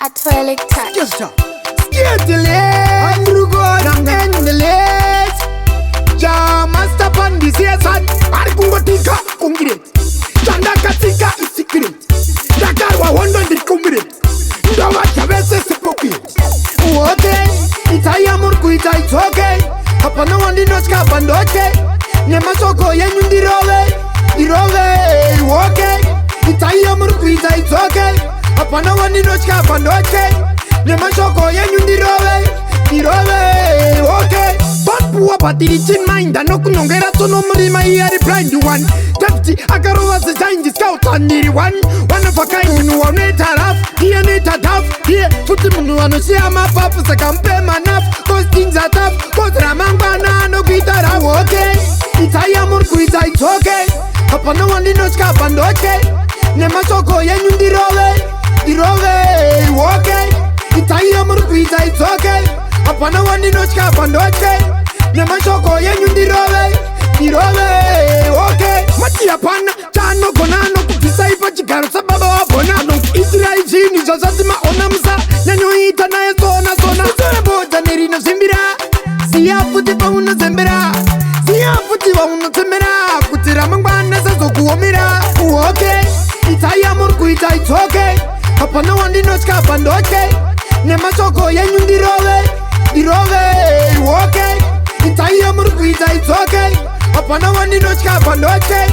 Artwellic touch. Just stop. Get the leg. Andrew God and the leg. Ja master pan this year son. Arikungotika kungret. Chanda katika is secret. Dakar wa wonder the kungret. Ndawa chavese sepoki. Okay. Itaya murku ita it's okay. Hapana wandi noska pandoche. Nema soko yenyu dirove. Okay. Itaya murku ita it's okay. Hapana wandi noska pandoche. Nema soko yenyu dirove. Okay. But poor batiri chin mind and no kunongera to no murima here reply to one. Deputy Akaro was the time the scout and nearly one of a kind who are not half. Here need a tough. Here put him on a share my papa a campaign man up. Cause things are tough. Cause Ramangana no guitar okay. Itaya murkuita it's okay. Upon no one in no scap and okay. Nemasoko yenyu dirove. Okay. Itaya murkuita it's okay. Upon no one in no scap and okay. Nemasoko yenyu dirove. Okay. Matia pana chano konano kufisa ipa chikaro sababa wabonano. Israel chini jazazima onamsa. Nyanyo ita na zona. Zora boja nirino simbira. Siya futi pa una zembira. Siya futi wa una zembira. Kutira mangwana sa zoku omira. Okay. Itaya murku ita it's okay. Hapana wandi no skapa ndo okay. Nemasoko yenyu dirove. Okay. Itaya murku ita it's okay. Hapana wandi no skapa ndo okay.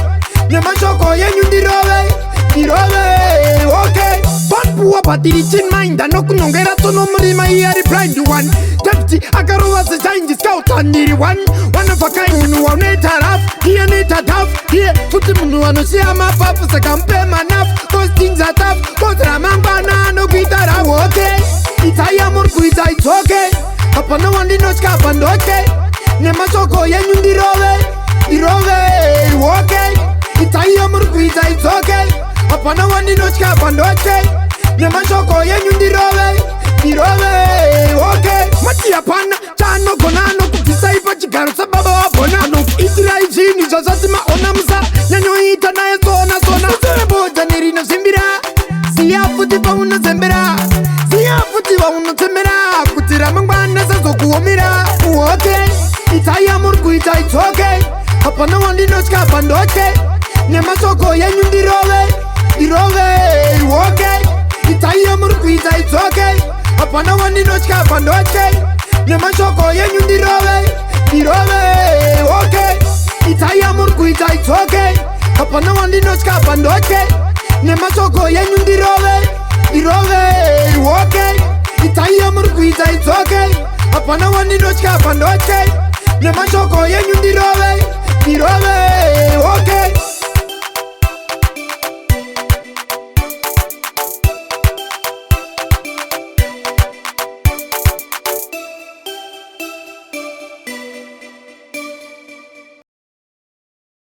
Nemasoko yenyu dirove. Okay. But poor batiri chin mind and no kunongera to no murima here reply to one. Deputy Akaro was the time the scout and nearly one of a kind who are not half. Here need a tough. Here put him on a share my papa a campaign man up. Cause things are tough. Cause Ramangana no guitar okay. Itaya murkuita it's okay. Hapana wandi no scap and okay. Nemasoko yenyu dirove. Okay. Itaya murkuita it's okay. Hapana wandi no scap and okay. Nemasoko yenyu dirove. Okay. Matia pana chano konano kufisa ipa chikaro sababa wabonano. Israel chini jazazima onamsa. Nyanyo ita na zona. Zora boja nirino simbira. Siya futi pa una zembira. Siya futi wa una zembira. Kutira mangwana sa zoku omira. Okay. Itaya murku ita it's okay. Hapana wandi no skapa ndo okay. Nemasoko yenyu dirove. Okay. Itaya murku ita it's okay. Hapana wandi no skapa ndo okay. Nemasoko yenyu dirove. Okay. Itaya murku ita it's okay. Hapana wandi no skapa ndo okay. Nemasoko yenyu dirove. Okay. Itaya murku ita it's okay. Hapana wandi no skapa ndo okay. Nemasoko yenyu dirove. Okay.